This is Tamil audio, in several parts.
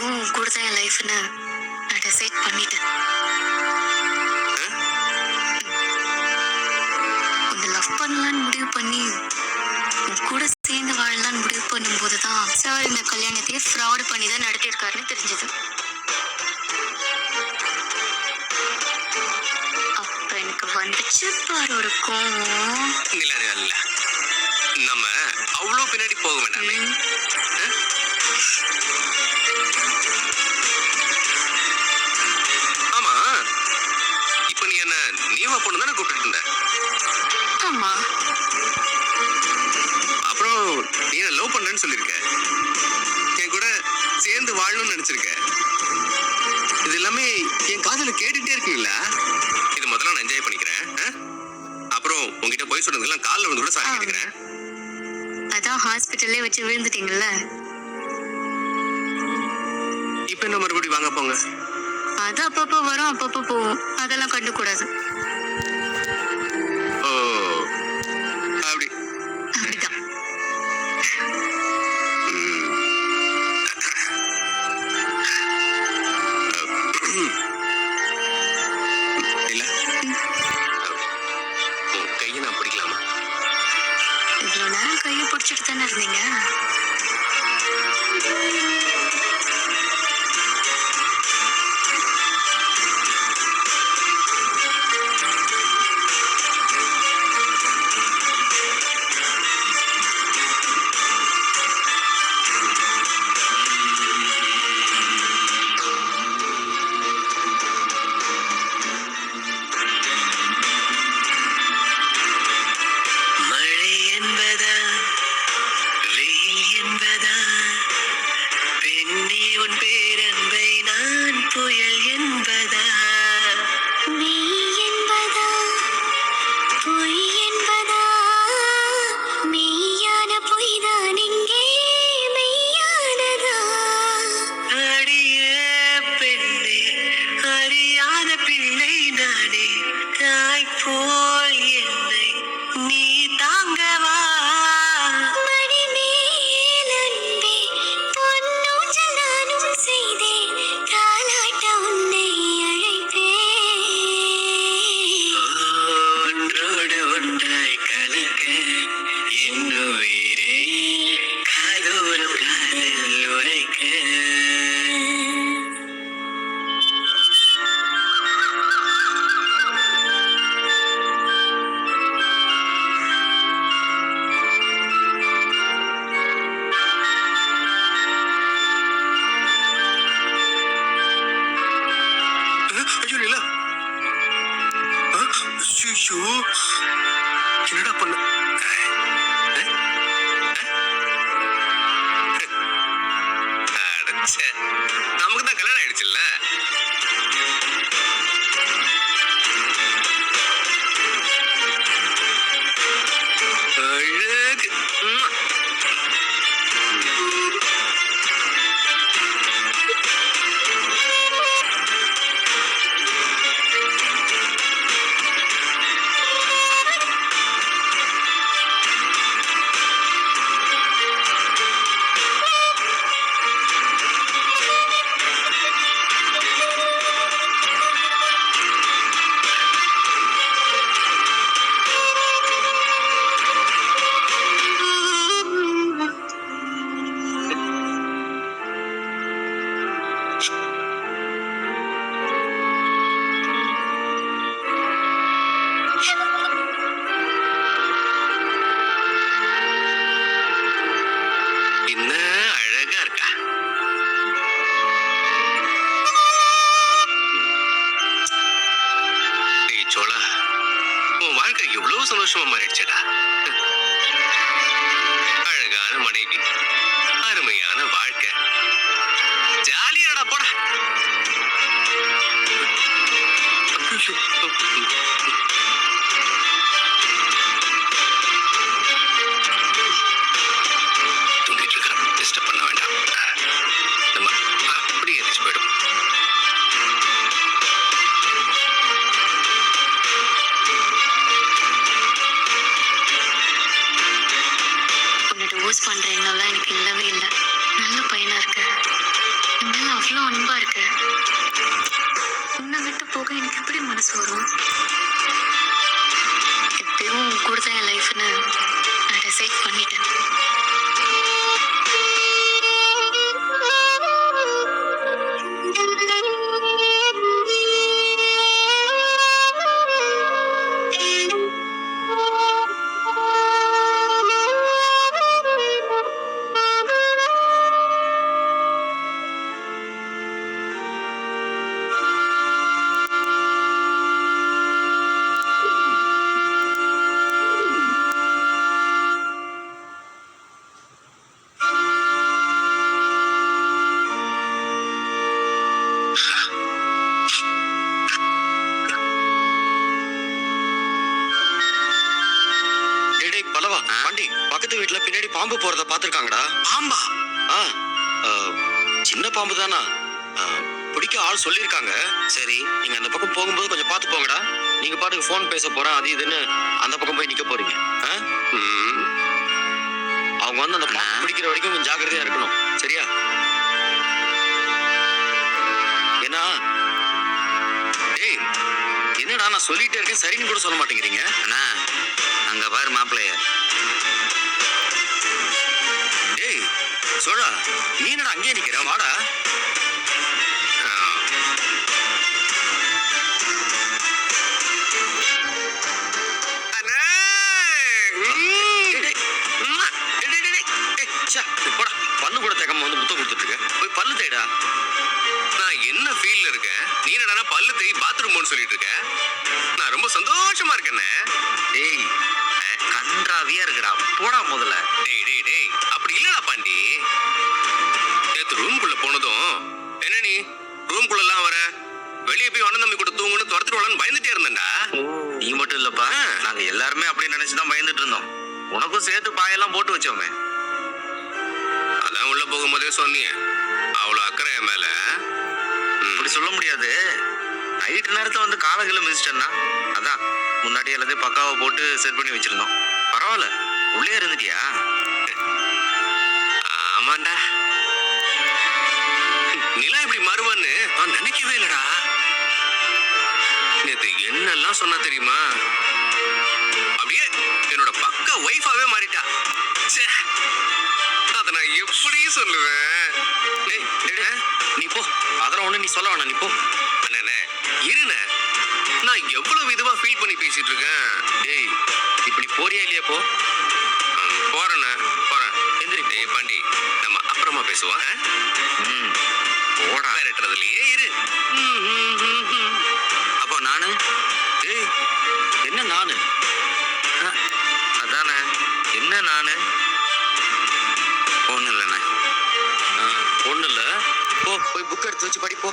எப்பவும் உன் கூட தான் என் லைஃப்னு நான் டிசைட் பண்ணிட்டேன். உன்னை லவ் பண்ணலான்னு முடிவு பண்ணி உன் கூட சேர்ந்து வாழலான்னு முடிவு பண்ணும்போது தான் சார் இந்த கல்யாணத்தையே ஃப்ராட் பண்ணி தான் நடத்தியிருக்காருன்னு தெரிஞ்சது. அப்ப எனக்கு வந்துச்சு பாரு ஒரு கோவம். நம்ம அவ்வளவு பின்னாடி போக வேண்டாமே. ஆமா, இப்ப நீ என்ன நீவா பொண்ணு தானே கூப்பிட்டு இருந்த? ஆமா. அப்புறம் நீ என்ன லவ் பண்றேன்னு சொல்லிருக்க, என் கூட சேர்ந்து வாழணும்னு நினைச்சிருக்க. இது எல்லாமே என் காதுல கேட்டுட்டே இருக்கீங்களா? இது முதல்ல நான் என்ஜாய் பண்ணிக்கிறேன். அப்புறம் உங்ககிட்ட போய் சொன்னதுக்கெல்லாம் காலில் வந்து கூட சாரி கேட்டுக்கிறேன். அதான் ஹாஸ்பிட்டல்லே வச்சு விழுந்துட்டீங்கல்ல. இப்ப என்ன மறுபடியும் வாங்க போங்க? அது அப்பப்போ வரும் அப்பப்போ போவோம், அதெல்லாம் கண்டுக்கூடாது. ஓ அப்படி அப்படிதான். இல்ல கையை நான் பிடிக்கலாமா? இவ்வளவு நேரம் கையை பிடிச்சிட்டு தானே இருந்தீங்க. என்னடா பண்ண? நமக்கு தான் கல்யாணம் ஆயிடுச்சுல்ல. அழகு. சந்தோஷமா மாறிடுச்சடா. அழகான மனைவி, அருமையான வாழ்க்கை, ஜாலியாடா போடா. தூங்கிட்டு இருக்கிற டிஸ்டர்ப் பண்ண வேண்டாம். நம்ம அப்படியே எரிச்சு போயிடும். பண்ற எண்ணம்லாம் எனக்கு இல்லவே இல்லை. நல்ல பையனா இருக்க, மேல அவ்வளோ அன்பா இருக்கு. உன்னை விட்டு போக எனக்கு எப்படி மனசு வரும்? எப்பயும் உன் கூட தான் என் லைஃப்னு நான் டிசைட் பண்ணிட்டேன். டேய் பலவா பாண்டி பக்கத்து வீட்டுல பின்னாடி பாம்பு போறத பாத்துருக்காங்கடா. பாம்பா? ஆ ஆ, சின்ன பாம்பு தானா, பிடிக்க ஆள் சொல்லியிருக்காங்க. சரி நீங்க அந்த பக்கம் போகும்போது கொஞ்சம் பார்த்து போங்கடா. நீங்க பாட்டுக்கு ஃபோன் பேச போறேன் அது இதுன்னு அந்த பக்கம் போய் நிக்க போறீங்க. அவங்க வந்து அந்த பாம்பு பிடிக்கிற வரைக்கும் கொஞ்சம் ஜாக்கிரதையா இருக்கணும், சரியா? ஏன்னா டேய் என்னடா நான் சொல்லிட்டே இருக்கேன் சரின்னு கூட சொல்ல மாட்டேங்கிறீங்க. அண்ணா அங்க பாரு மாப்பிள்ளைய. டேய் சொல்றா, நீ என்னடா அங்கேயே நிக்கிற, வாடா. பல்லு கூட தேக்காம வந்து முத்தம் கொடுத்துட்டு இருக்க, போய் பல்லு தேடா. நான் என்ன ஃபீல்ல இருக்கேன், நீ என்னடா பல்லு தேய் பாத்ரூம் போன்னு சொல்லிட்டு இருக்க? நான் ரொம்ப சந்தோஷமா இருக்கேனே. டேய் கன்றாவியா இருக்குடா, போடா முதல்ல. டேய் டேய் டேய் அப்படி இல்லடா பாண்டி. நேத்து ரூம்குள்ள போனதும் என்ன நீ ரூம்குள்ளலாம் வர, வெளியே போய் அண்ணன் தம்பி கூட தூங்குன்னு துரத்துட்டு பயந்துட்டே இருந்தேன்டா. நீ மட்டும் இல்லப்பா, நாங்க எல்லாருமே அப்படி நினைச்சுதான் பயந்துட்டு இருந்தோம். உனக்கும் சேர்த்து பாயெல்லாம் போட்டு வச்சோமே. அதான் உள்ள போகும்போதே சொன்னீங்க அவ்வளவு அக்கறை என் மேல. அப்படி சொல்ல முடியாது, நைட்டு நேரத்துல வந்து காலகில மிதிச்சிட்டேன்னா அதான் முன்னாடி எல்லாத்தையும் பக்காவை போட்டு செட் பண்ணி வச்சிருந்தோம். பரவாயில்ல உள்ளே இருந்துட்டியா? ஆமாண்டா, நிலா இப்படி மாறுவான்னு நான் நினைக்கவே இல்லடா. நேத்து என்னெல்லாம் சொன்னா தெரியுமா, அப்படியே என்னோட பக்க ஒய்ஃபாவே மாறிட்டா. ச்சே, அத நான் எப்படி சொல்லுவேன்? டேய் டேய், நீ போ, அதெல்லாம் ஒண்ணு நீ சொல்ல வேணாம், நீ போ. அண்ணே இருண்ணே, நான் எவ்வளவு இதுவா ஃபீல் பண்ணி பேசிட்டு இருக்கேன். டேய் இப்படி போறியா இல்லையா? போ. போறேண்ணே போறேன். எந்திரி. டேய் பாண்டி, நம்ம அப்புறமா பேசுவோம். போடா. மிரட்டுறதுலயே இரு. அப்போ நானு? டேய் என்ன நானு? அதானே என்ன நானு? ஒண்ணு இல்லைண்ணே. ஒண்ணு இல்ல, போ போய் புக் எடுத்து வச்சு படிப்போ.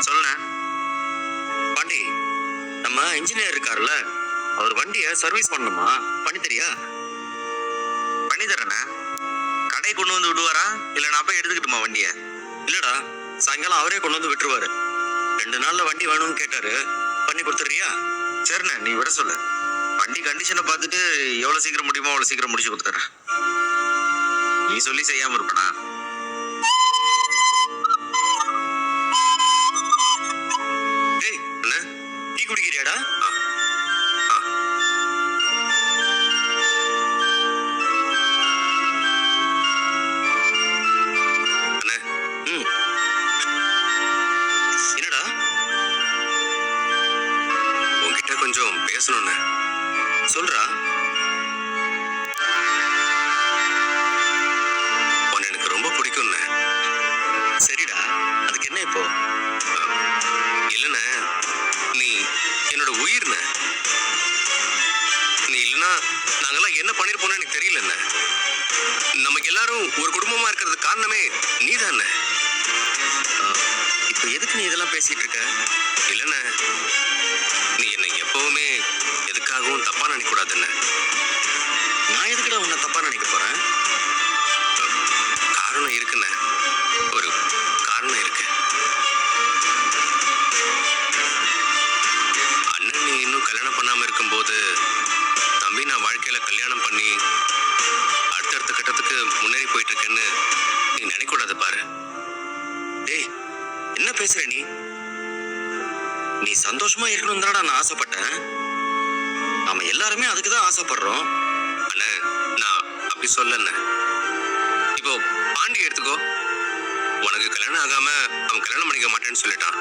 சொல்லுண்ணே. பாண்டி, நம்ம இன்ஜினியர் இருக்காருல்ல, அவர் வண்டியை சர்வீஸ் பண்ணணுமா, பண்ணி தரியா? பண்ணி தரேண்ணே. கடை கொண்டு வந்து விடுவாரா இல்ல நான் போய் எடுத்துக்கிட்டுமா வண்டிய? இல்லடா, சாயங்காலம் அவரே கொண்டு வந்து விட்டுருவாரு. 2 நாள்ல வண்டி வேணும்னு கேட்டாரு, பண்ணி கொடுத்துறியா? சரிண்ணே, நீ விட சொல்லு. வண்டி கண்டிஷனை பார்த்துட்டு எவ்வளவு சீக்கிரம் முடியுமோ அவ்வளவு சீக்கிரம் முடிச்சு கொடுத்துறேன். நீ சொல்லி செய்யாம இருப்பனா? டேய் அண்ணே, டீ குடிக்கிறியாடா? அண்ணே. என்னடா? உன்கிட்ட கொஞ்சம் பேசணும்ண்ணே. சொல்றா. உன்னை எனக்கு ரொம்ப பிடிக்கும்ண்ணே. சரிடா, அதுக்கு என்ன இப்போ? இல்லைண்ணே, நீ என்னோட உயிர்ண்ணே. நீ இல்லைன்னா நாங்கெல்லாம் என்ன பண்ணிருப்போம்னு எனக்கு தெரியலண்ணே. நமக்கு எல்லாரும் ஒரு குடும்பமா இருக்கிறதுக்கு காரணமே நீதாண்ணே. இப்போ எதுக்கு நீ இதெல்லாம் பேசிட்டு இருக்க? இல்லைண்ணே, நீ என்னை எப்பவுமே எதுக்காகவும் தப்பா நினைக்க கூடாதுண்ணே. நான் எதுக்குடா உன்னை தப்பா நினைக்க போறேன்? காரணம் இருக்குண்ணே, ஒரு காரணம் இருக்கு. அண்ணன் நீ இன்னும் கல்யாணம் பண்ணாம இருக்கும்போது தம்பி நான் வாழ்க்கையில கல்யாணம் பண்ணி அடுத்தடுத்த கட்டத்துக்கு முன்னேறி போயிட்டு இருக்கேன்னு நீ நினைக்க கூடாது பாரு. டேய், என்ன பேசுற நீ? நீ சந்தோஷமா இருக்கணும் தானடா நான் ஆசைப்பட்டேன். நாம எல்லாருமே அதுக்கு தான் ஆசைப்படுறோம். அண்ணே, நான் அப்படி சொல்லண்ணே. இப்போ பாண்டி எடுத்துக்கோ. உனக்கு கல்யாணம் ஆகாம அவன் கல்யாணம் பண்ணிக்க மாட்டேன்னு சொல்லிட்டான்.